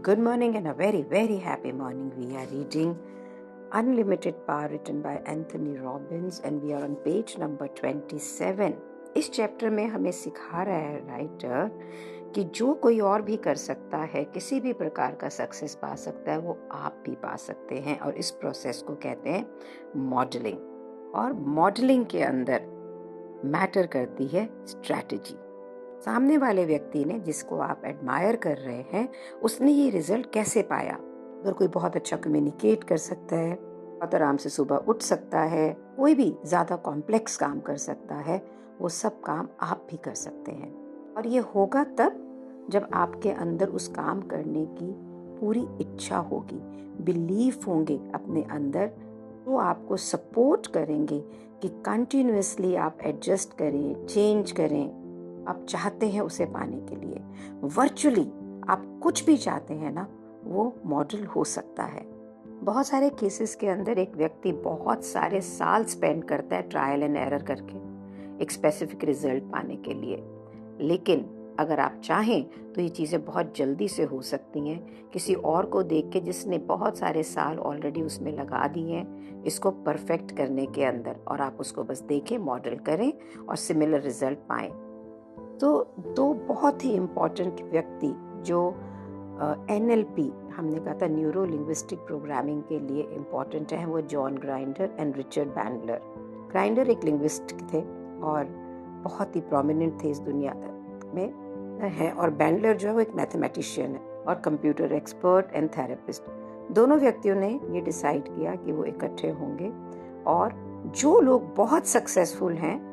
Good morning and a very, very happy morning. We are reading Unlimited Power written by Anthony Robbins and we are on page number 27. इस chapter में हमें सिखा रहा है writer कि जो कोई और भी कर सकता है, किसी भी प्रकार का सक्सेस पा सकता है, वो आप भी पा सकते हैं। और इस प्रोसेस को कहते हैं मॉडलिंग। और मॉडलिंग के अंदर मैटर करती है स्ट्रैटेजी। सामने वाले व्यक्ति ने, जिसको आप एडमायर कर रहे हैं, उसने ये रिजल्ट कैसे पाया। अगर कोई बहुत अच्छा कम्युनिकेट कर सकता है, बहुत आराम से सुबह उठ सकता है, कोई भी ज्यादा कॉम्प्लेक्स काम कर सकता है, वो सब काम आप भी कर सकते हैं। और ये होगा तब जब आपके अंदर उस काम करने की पूरी इच्छा होगी, बिलीफ होंगे अपने अंदर, तो आपको सपोर्ट करेंगे कि कंटिन्यूअसली आप एडजस्ट करें, चेंज करें। आप चाहते हैं उसे पाने के लिए वर्चुअली आप कुछ भी चाहते हैं ना, वो मॉडल हो सकता है। बहुत सारे केसेस के अंदर एक व्यक्ति बहुत सारे साल स्पेंड करता है ट्रायल एंड एरर करके एक स्पेसिफिक रिजल्ट पाने के लिए। लेकिन अगर आप चाहें तो ये चीज़ें बहुत जल्दी से हो सकती हैं। किसी और को देख के जिसने बहुत सारे साल ऑलरेडी उसमें लगा दिए हैं इसको परफेक्ट करने के अंदर, और आप उसको बस देखें, मॉडल करें और सिमिलर रिजल्ट पाएं। तो दो बहुत ही इम्पॉर्टेंट व्यक्ति जो NLP हमने कहा था, न्यूरो लिंग्विस्टिक प्रोग्रामिंग के लिए इम्पॉर्टेंट है, वो John grinder and Richard Bandler. Grinder एक लिंग्विस्ट थे और बहुत ही प्रोमिनेंट थे इस दुनिया में है, और बैंडलर जो है वो एक मैथमेटिशियन है और कंप्यूटर एक्सपर्ट एंड थेरेपिस्ट। दोनों व्यक्तियों ने ये डिसाइड किया कि वो इकट्ठे होंगे और जो लोग बहुत सक्सेसफुल हैं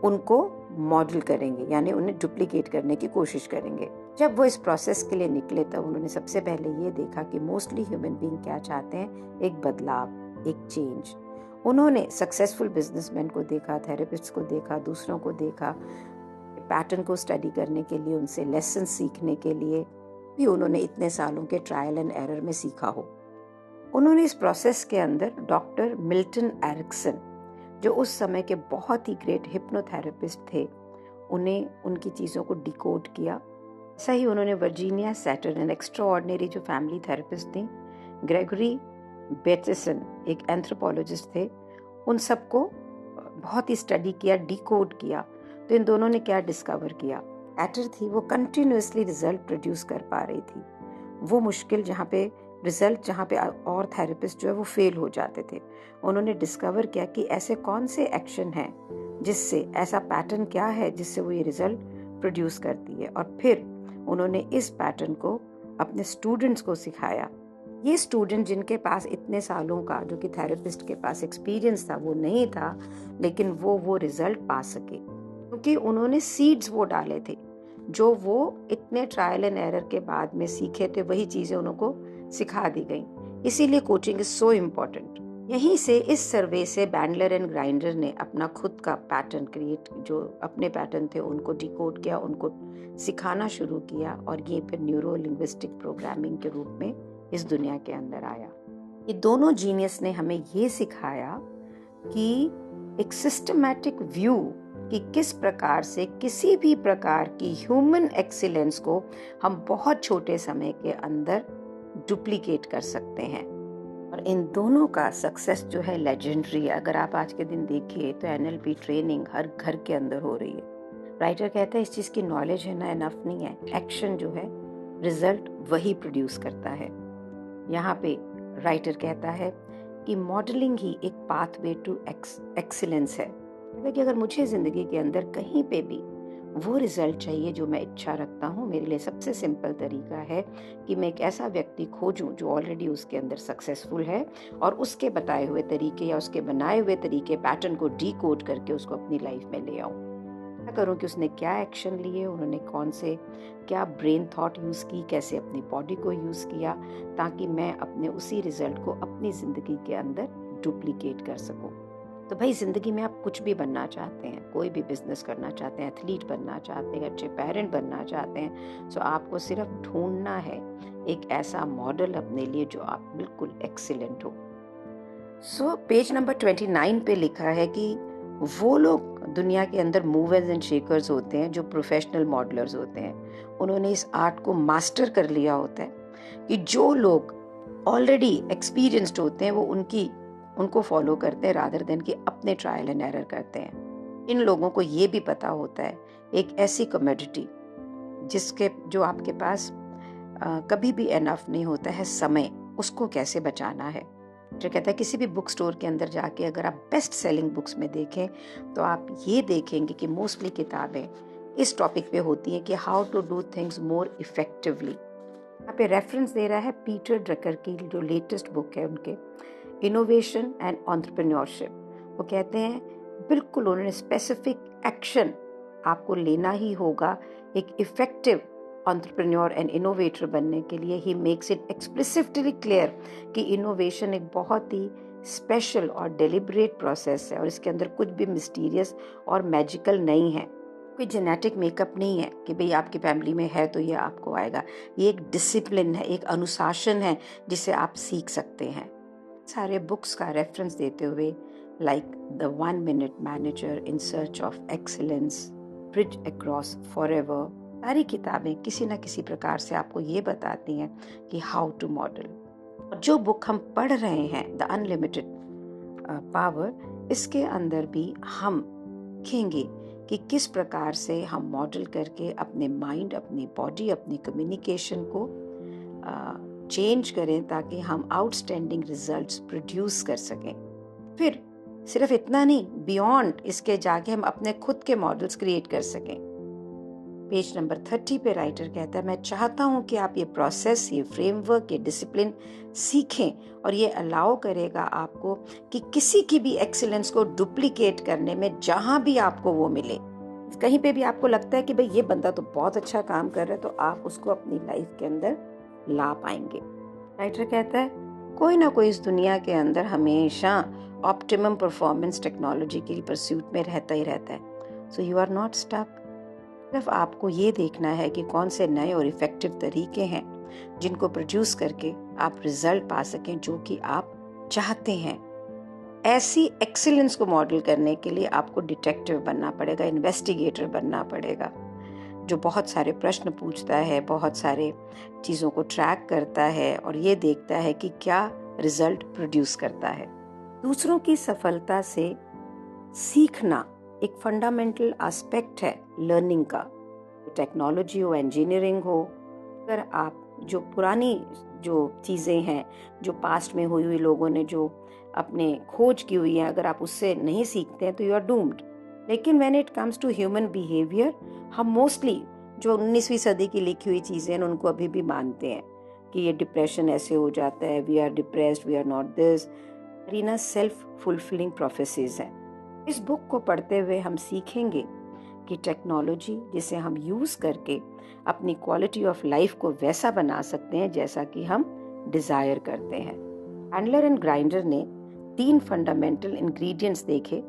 उनको मॉडल करेंगे, यानी उन्हें डुप्लीकेट करने की कोशिश करेंगे। जब वो इस प्रोसेस के लिए निकले तब उन्होंने सबसे पहले ये देखा कि मोस्टली ह्यूमन बीइंग क्या चाहते हैं, एक बदलाव, एक चेंज। उन्होंने सक्सेसफुल बिजनेसमैन को देखा, थेरेपिस्ट को देखा, दूसरों को देखा, पैटर्न को स्टडी करने के लिए, उनसे लेसन सीखने के लिए भी उन्होंने इतने सालों के ट्रायल एंड एरर में सीखा हो। उन्होंने इस प्रोसेस के अंदर डॉक्टर मिल्टन एरिक्सन, जो उस समय के बहुत ही ग्रेट हिप्नोथेरेपिस्ट थे, उन्हें उनकी चीज़ों को डिकोड किया। ऐसा ही उन्होंने वर्जीनिया सैटर्न, एक्स्ट्राऑर्डिनरी जो फैमिली थेरेपिस्ट थी, ग्रेगरी बेटसन एक एंथ्रोपोलॉजिस्ट थे, उन सबको बहुत ही स्टडी किया, डिकोड किया। तो इन दोनों ने क्या डिस्कवर किया, पैटर्न थी वो कंटिन्यूअसली रिजल्ट प्रोड्यूस कर पा रही थी। वो मुश्किल जहाँ पे और थेरेपिस्ट जो है वो फेल हो जाते थे, उन्होंने डिस्कवर किया कि ऐसे कौन से एक्शन हैं जिससे, ऐसा पैटर्न क्या है जिससे वो ये रिजल्ट प्रोड्यूस करती है। और फिर उन्होंने इस पैटर्न को अपने स्टूडेंट्स को सिखाया। ये स्टूडेंट जिनके पास इतने सालों का, जो कि थेरेपिस्ट के पास एक्सपीरियंस था, वो नहीं था, लेकिन वो रिजल्ट पा सके क्योंकि उन्होंने सीड्स वो डाले थे जो वो इतने ट्रायल एंड एरर के बाद में सीखे थे, वही चीजें उनको सिखा दी गई। इसीलिए कोचिंग इज सो इम्पोर्टेंट। यहीं से, इस सर्वे से बैंडलर एंड ग्राइंडर ने अपना खुद का पैटर्न क्रिएट, जो अपने पैटर्न थे उनको डिकोड किया, उनको सिखाना शुरू किया, और ये फिर न्यूरो लिंग्विस्टिक प्रोग्रामिंग के रूप में इस दुनिया के अंदर आया। ये दोनों जीनियस ने हमें ये सिखाया कि एक सिस्टमैटिक व्यू कि किस प्रकार से किसी भी प्रकार की ह्यूमन एक्सीलेंस को हम बहुत छोटे समय के अंदर डुप्लीकेट कर सकते हैं। और इन दोनों का सक्सेस जो है लेजेंडरी। अगर आप आज के दिन देखिए तो NLP ट्रेनिंग हर घर के अंदर हो रही है। राइटर कहता है इस चीज की नॉलेज है ना, इनफ नहीं है। एक्शन जो है, रिजल्ट वही प्रोड्यूस करता है। यहाँ पे राइटर कहता है कि मॉडलिंग ही एक पाथवे टू एक्सीलेंस है। कि अगर मुझे जिंदगी के अंदर कहीं पे भी वो रिजल्ट चाहिए जो मैं इच्छा रखता हूँ, मेरे लिए सबसे सिंपल तरीका है कि मैं एक ऐसा व्यक्ति खोजूं जो ऑलरेडी उसके अंदर सक्सेसफुल है, और उसके बताए हुए तरीके या उसके बनाए हुए तरीके, पैटर्न को डिकोड करके उसको अपनी लाइफ में ले आऊं। क्या करूं कि उसने क्या एक्शन लिए, उन्होंने क्या ब्रेन थॉट यूज की, कैसे अपनी बॉडी को यूज किया, ताकि मैं अपने उसी रिजल्ट को अपनी जिंदगी के अंदर डुप्लीकेट कर सकूं। तो भाई, जिंदगी में आप कुछ भी बनना चाहते हैं, कोई भी बिजनेस करना चाहते हैं, एथलीट बनना चाहते हैं, अच्छे पेरेंट बनना चाहते हैं, तो आपको सिर्फ ढूंढना है एक ऐसा मॉडल अपने लिए जो आप बिल्कुल एक्सीलेंट हो। सो पेज नंबर 29 पे लिखा है कि वो लोग दुनिया के अंदर मूवर्स एंड शेकर्स होते हैं जो प्रोफेशनल मॉडलर्स होते हैं। उन्होंने इस आर्ट को मास्टर कर लिया होता है कि जो लोग ऑलरेडी एक्सपीरियंस्ड होते हैं वो उनको फॉलो करते हैं रादर देन कि अपने ट्रायल एंड एरर करते हैं। इन लोगों को ये भी पता होता है एक ऐसी कमोडिटी जो आपके पास कभी भी एनफ नहीं होता है समय, उसको कैसे बचाना है। जो कहता है किसी भी बुक स्टोर के अंदर जाके अगर आप बेस्ट सेलिंग बुक्स में देखें तो आप ये देखेंगे कि मोस्टली किताबें इस टॉपिक पे होती हैं कि how to do things more effectively. यहाँ पे रेफरेंस दे रहा है पीटर ड्रकर की जो लेटेस्ट बुक है उनके, इनोवेशन एंड एंटरप्रेन्योरशिप। वो कहते हैं बिल्कुल उन्होंने स्पेसिफिक एक्शन आपको लेना ही होगा एक इफेक्टिव एंटरप्रेन्योर एंड इनोवेटर बनने के लिए। He makes it explicitly clear कि इनोवेशन एक बहुत ही स्पेशल और डेलिब्रेट प्रोसेस है और इसके अंदर कुछ भी मिस्टीरियस और मैजिकल नहीं है। कोई जेनेटिक मेकअप नहीं है कि भाई आपकी फैमिली में है तो ये आपको आएगा। ये एक डिसिप्लिन है, एक अनुशासन है जिसे आप सीख सकते हैं। सारे बुक्स का रेफरेंस देते हुए like the 1 minute manager, in search of excellence, bridge across forever, सारी किताबें किसी न किसी प्रकार से आपको ये बताती हैं कि हाउ टू मॉडल। और जो बुक हम पढ़ रहे हैं द अनलिमिटेड पावर, इसके अंदर भी हम देखेंगे कि किस प्रकार से हम मॉडल करके अपने माइंड, अपनी बॉडी, अपनी कम्युनिकेशन को चेंज करें ताकि हम आउटस्टैंडिंग रिजल्ट्स प्रोड्यूस कर सकें। फिर सिर्फ इतना नहीं, बियॉन्ड इसके जाके हम अपने खुद के मॉडल्स क्रिएट कर सकें। पेज नंबर 30 पे राइटर कहता है, मैं चाहता हूं कि आप ये प्रोसेस, ये फ्रेमवर्क, ये डिसिप्लिन सीखें और ये अलाउ करेगा आपको कि किसी की भी एक्सीलेंस को डुप्लीकेट करने में जहां भी आपको वो मिले, कहीं पे भी आपको लगता है कि भाई ये बंदा तो बहुत अच्छा काम कर रहा है, तो आप उसको अपनी लाइफ के अंदर ला पाएंगे। राइटर कहता है कोई ना कोई इस दुनिया के अंदर हमेशा ऑप्टिमम परफॉर्मेंस टेक्नोलॉजी की परस्यूट में रहता ही रहता है। So you are not stuck. सिर्फ आपको ये देखना है कि कौन से नए और इफेक्टिव तरीके हैं जिनको प्रोड्यूस करके आप रिजल्ट पा सकें जो कि आप चाहते हैं। ऐसी एक्सीलेंस को मॉडल करने के लिए आपको डिटेक्टिव बनना पड़ेगा, इन्वेस्टिगेटर बनना पड़ेगा, जो बहुत सारे प्रश्न पूछता है, बहुत सारे चीज़ों को ट्रैक करता है और ये देखता है कि क्या रिजल्ट प्रोड्यूस करता है। दूसरों की सफलता से सीखना एक फंडामेंटल एस्पेक्ट है लर्निंग का। टेक्नोलॉजी हो, इंजीनियरिंग हो, अगर आप जो पुरानी जो चीज़ें हैं, जो पास्ट में हुई लोगों ने जो अपने खोज की हुई है, अगर आप उससे नहीं सीखते हैं तो यू आर डूम्ड। लेकिन when it comes to human behaviour, हम मोस्टली जो 19वीं सदी की लिखी हुई चीज़ें हैं उनको अभी भी मानते हैं कि ये डिप्रेशन ऐसे हो जाता है, we are depressed, we are not this, रीना सेल्फ फुलफिलिंग प्रोफेसीज हैं। इस बुक को पढ़ते हुए हम सीखेंगे कि टेक्नोलॉजी जिसे हम यूज़ करके अपनी क्वालिटी ऑफ लाइफ को वैसा बना सकते हैं जैसा कि हम डिज़ायर करते हैं। हैंडलर एंड ग्राइंडर ने 3 फंडामेंटल इंग्रेडिएंट्स देखे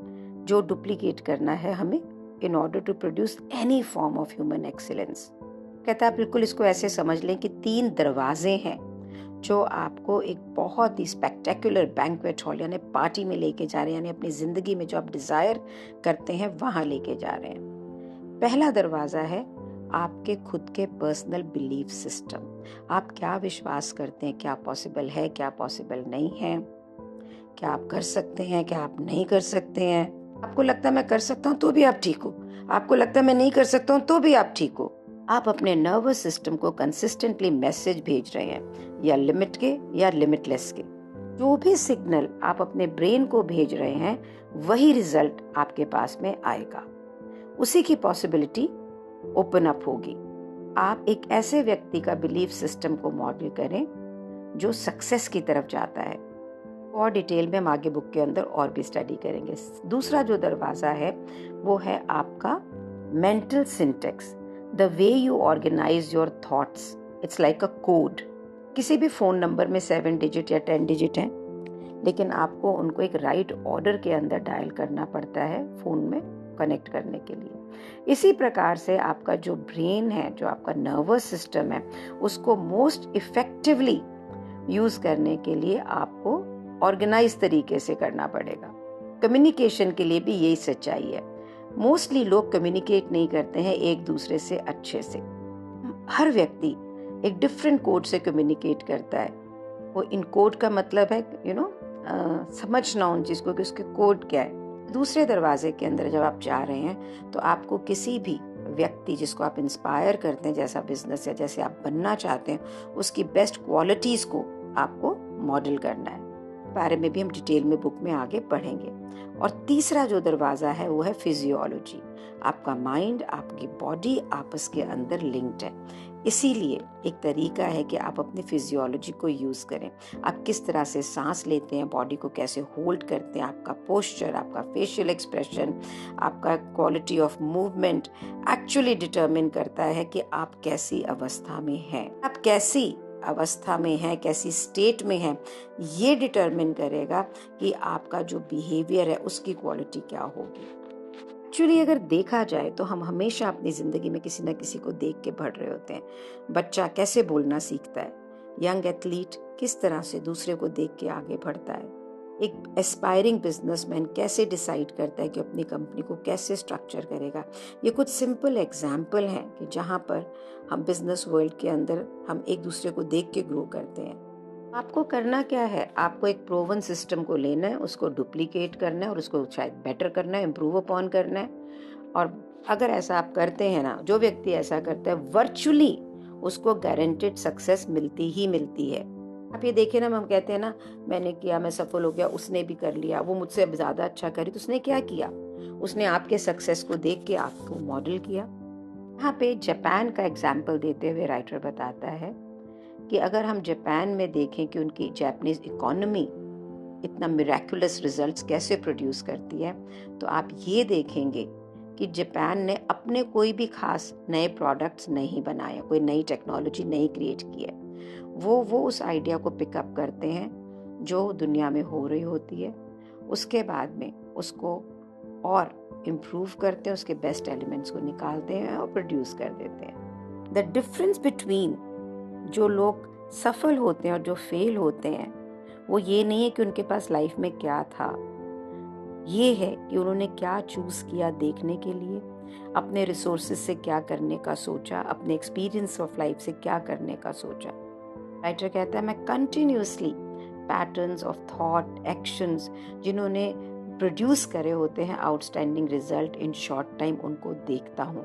जो डुप्लीकेट करना है हमें in order to produce any form of human excellence. कहता है बिल्कुल इसको ऐसे समझ लें कि 3 दरवाजे हैं जो आपको एक बहुत ही स्पेक्टेकुलर बैंक्वेट हॉल यानी पार्टी में लेके जा रहे हैं, यानी अपनी जिंदगी में जो आप डिजायर करते हैं वहां लेके जा रहे हैं। पहला दरवाजा है आपके खुद के पर्सनल बिलीफ सिस्टम। आप क्या विश्वास करते हैं, क्या पॉसिबल है, क्या पॉसिबल नहीं है, क्या आप कर सकते हैं, क्या आप नहीं कर सकते हैं। आपको लगता है मैं कर सकता हूं तो भी आप ठीक हो, आपको लगता है मैं नहीं कर सकता हूं तो भी आप ठीक हो। आप अपने नर्वस सिस्टम को कंसिस्टेंटली मैसेज भेज रहे हैं, या लिमिट के या लिमिटलेस के। जो भी सिग्नल आप अपने ब्रेन को भेज रहे हैं वही रिजल्ट आपके पास में आएगा, उसी की पॉसिबिलिटी ओपन अप होगी। आप एक ऐसे व्यक्ति का बिलीफ सिस्टम को मॉडल करें जो सक्सेस की तरफ जाता है। और डिटेल में हम आगे बुक के अंदर और भी स्टडी करेंगे। दूसरा जो दरवाजा है वो है आपका mental syntax, the way you organise your thoughts. It's like a code. किसी भी फोन नंबर में 7 डिजिट या 10 डिजिट हैं, लेकिन आपको उनको एक राइट ऑर्डर के अंदर डायल करना पड़ता है फोन में कनेक्ट करने के लिए। इसी प्रकार से आपका जो ब्रेन है, जो आपका नर्वस सिस्टम है, उसको मोस्ट इफेक्टिवली यूज करने के लिए आपको ऑर्गेनाइज तरीके से करना पड़ेगा। कम्युनिकेशन के लिए भी यही सच्चाई है। मोस्टली लोग कम्युनिकेट नहीं करते हैं एक दूसरे से अच्छे से। हर व्यक्ति एक डिफरेंट कोड से कम्युनिकेट करता है। वो इन कोड का मतलब है समझना उन चीज़ को कि उसके कोड क्या है। दूसरे दरवाजे के अंदर जब आप जा रहे हैं तो आपको किसी भी व्यक्ति जिसको आप इंस्पायर करते हैं, जैसा बिजनेस या जैसे आप बनना चाहते हैं, उसकी बेस्ट क्वालिटीज़ को आपको मॉडल करना है। बारे में भी हम डिटेल में बुक में आगे पढ़ेंगे। और तीसरा जो दरवाज़ा है वो है फिजियोलॉजी। आपका माइंड, आपकी बॉडी आपस के अंदर लिंक्ड है। इसीलिए एक तरीका है कि आप अपनी फिजियोलॉजी को यूज़ करें। आप किस तरह से सांस लेते हैं, बॉडी को कैसे होल्ड करते हैं, आपका पोस्चर, आपका फेशियल एक्सप्रेशन, आपका quality of movement actually determine करता है कि आप कैसी अवस्था में हैं। आप कैसी अवस्था में हैं, कैसी स्टेट में हैं, ये डिटरमिन करेगा कि आपका जो बिहेवियर है उसकी क्वालिटी क्या होगी। एक्चुअली अगर देखा जाए तो हम हमेशा अपनी ज़िंदगी में किसी न किसी को देख के बढ़ रहे होते हैं। बच्चा कैसे बोलना सीखता है, यंग एथलीट किस तरह से दूसरे को देख के आगे बढ़ता है, एक एस्पायरिंग बिजनेसमैन कैसे डिसाइड करता है कि अपनी कंपनी को कैसे स्ट्रक्चर करेगा। ये कुछ सिंपल एग्जाम्पल हैं कि जहाँ पर हम बिजनेस वर्ल्ड के अंदर हम एक दूसरे को देख के ग्रो करते हैं। आपको करना क्या है, आपको एक प्रूवन सिस्टम को लेना है, उसको डुप्लीकेट करना है और उसको शायद बेटर करना है, इम्प्रूव अपॉन करना है। और अगर ऐसा आप करते हैं ना, जो व्यक्ति ऐसा करता है वर्चुअली उसको गारंटेड सक्सेस मिलती ही मिलती है। आप ये देखिए ना, हम कहते हैं ना मैंने किया, मैं सफल हो गया, उसने भी कर लिया, वो मुझसे अब ज़्यादा अच्छा करी। तो उसने क्या किया, उसने आपके सक्सेस को देख के आपको मॉडल किया। यहाँ पे जापान का एग्जाम्पल देते हुए राइटर बताता है कि अगर हम जापान में देखें कि उनकी जापानीज इकोनॉमी इतना मिरेकुलस रिजल्ट्स कैसे प्रोड्यूस करती है, तो आप ये देखेंगे कि जापान ने अपने कोई भी खास नए प्रोडक्ट्स नहीं बनाए, कोई नई टेक्नोलॉजी नहीं क्रिएट की है। वो उस आइडिया को पिकअप करते हैं जो दुनिया में हो रही होती है, उसके बाद में उसको और इम्प्रूव करते हैं, उसके बेस्ट एलिमेंट्स को निकालते हैं और प्रोड्यूस कर देते हैं। द डिफरेंस बिटवीन जो लोग सफल होते हैं और जो फेल होते हैं वो ये नहीं है कि उनके पास लाइफ में क्या था, ये है कि उन्होंने क्या चूज किया देखने के लिए, अपने रिसोर्सेज से क्या करने का सोचा, अपने एक्सपीरियंस ऑफ लाइफ से क्या करने का सोचा। राइटर कहता है मैं continuously patterns of thought, actions जिन्होंने प्रोड्यूस करे होते हैं outstanding result in short time, उनको देखता हूँ।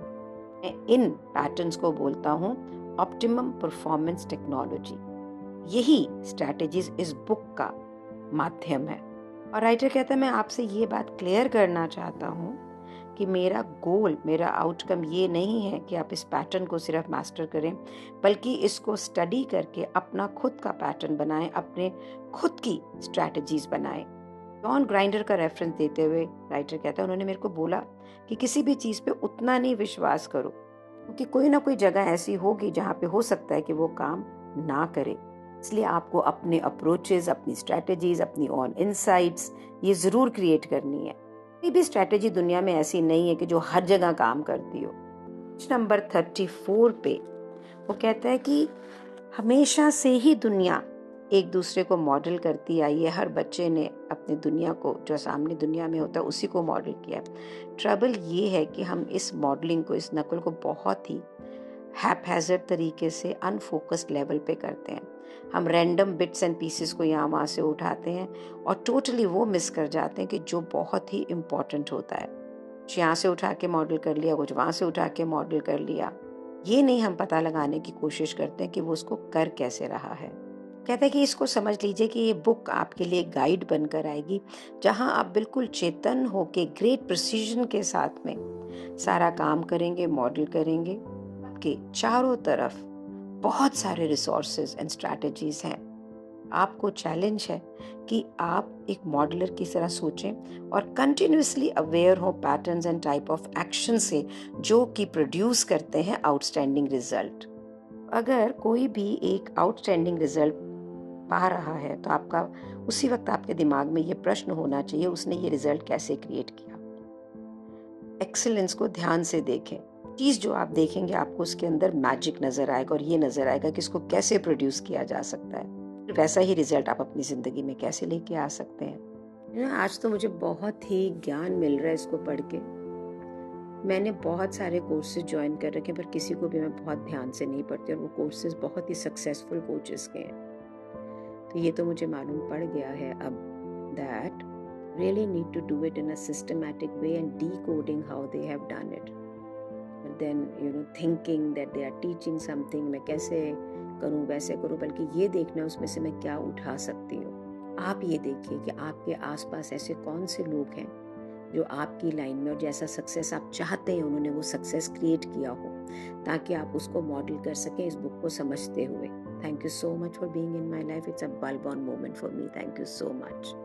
मैं इन पैटर्न्स को बोलता हूँ ऑप्टिमम परफॉर्मेंस टेक्नोलॉजी। यही स्ट्रैटेजीज इस बुक का माध्यम है। और राइटर कहता है मैं आपसे ये बात क्लियर करना चाहता हूँ कि मेरा गोल, मेरा आउटकम ये नहीं है कि आप इस पैटर्न को सिर्फ मास्टर करें, बल्कि इसको स्टडी करके अपना खुद का पैटर्न बनाएं, अपने खुद की स्ट्रैटेजीज बनाएं। जॉन ग्राइंडर का रेफरेंस देते हुए राइटर कहता है उन्होंने मेरे को बोला कि किसी भी चीज़ पे उतना नहीं विश्वास करो, क्योंकि कोई ना कोई जगह ऐसी होगी जहाँ पे हो सकता है कि वो काम ना करे। इसलिए आपको अपने अप्रोचेस, अपनी स्ट्रैटेजीज, अपनी ऑन इनसाइट्स ये ज़रूर क्रिएट करनी है। कोई भी स्ट्रैटेजी दुनिया में ऐसी नहीं है कि जो हर जगह काम करती हो। नंबर 34 पे वो कहता है कि हमेशा से ही दुनिया एक दूसरे को मॉडल करती आई है। हर बच्चे ने अपनी दुनिया को, जो सामने दुनिया में होता है, उसी को मॉडल किया। ट्रबल ये है कि हम इस मॉडलिंग को, इस नकल को बहुत ही हैपहैज़र्ड तरीके से अनफोकस्ड लेवल पे करते हैं। हम रैंडम बिट्स एंड पीसेस को यहाँ वहाँ से उठाते हैं और टोटली वो मिस कर जाते हैं कि जो बहुत ही इम्पोर्टेंट होता है। कुछ यहाँ से उठा के मॉडल कर लिया, कुछ वहाँ से उठा के मॉडल कर लिया। ये नहीं हम पता लगाने की कोशिश करते हैं कि वो उसको कर कैसे रहा है। कहता है कि इसको समझ लीजिए कि ये बुक आपके लिए गाइड बनकर आएगी, जहाँ आप बिल्कुल चेतन होके ग्रेट प्रिसीजन के साथ में सारा काम करेंगे, मॉडल करेंगे। आपके चारों तरफ बहुत सारे रिसोर्सेज एंड स्ट्रैटेजीज हैं। आपको चैलेंज है कि आप एक मॉडलर की तरह सोचें और कंटिन्यूसली अवेयर हो patterns and type of action से जो कि प्रोड्यूस करते हैं आउटस्टैंडिंग रिजल्ट। अगर कोई भी एक आउटस्टैंडिंग रिजल्ट पा रहा है तो आपका उसी वक्त आपके दिमाग में ये प्रश्न होना चाहिए, उसने ये रिजल्ट कैसे क्रिएट किया। एक्सीलेंस को ध्यान से देखें। चीज़ जो आप देखेंगे आपको उसके अंदर मैजिक नजर आएगा और ये नजर आएगा कि इसको कैसे प्रोड्यूस किया जा सकता है। वैसा ही रिजल्ट आप अपनी जिंदगी में कैसे लेके आ सकते हैं। आज तो मुझे बहुत ही ज्ञान मिल रहा है इसको पढ़ के। मैंने बहुत सारे कोर्सेज ज्वाइन कर रखे हैं, पर किसी को भी मैं बहुत ध्यान से नहीं पढ़ती, और वो कोर्सेज बहुत ही सक्सेसफुल कोचेस के हैं। तो ये तो मुझे मालूम पड़ गया है अब that really need to do it in a systematic way and decoding how they have done it. But then thinking that they are teaching something, मैं कैसे करूँ वैसे करूँ, बल्कि ये देखना उसमें से मैं क्या उठा सकती हूँ। आप ये देखिए कि आपके आसपास ऐसे कौन से लोग हैं जो आपकी लाइन में और जैसा सक्सेस आप चाहते हैं उन्होंने वो सक्सेस क्रिएट किया हो, ताकि आप उसको मॉडल कर सकें इस बुक को समझते हुए। Thank you so much for being in my life. It's a bulb on moment for me. Thank you so much.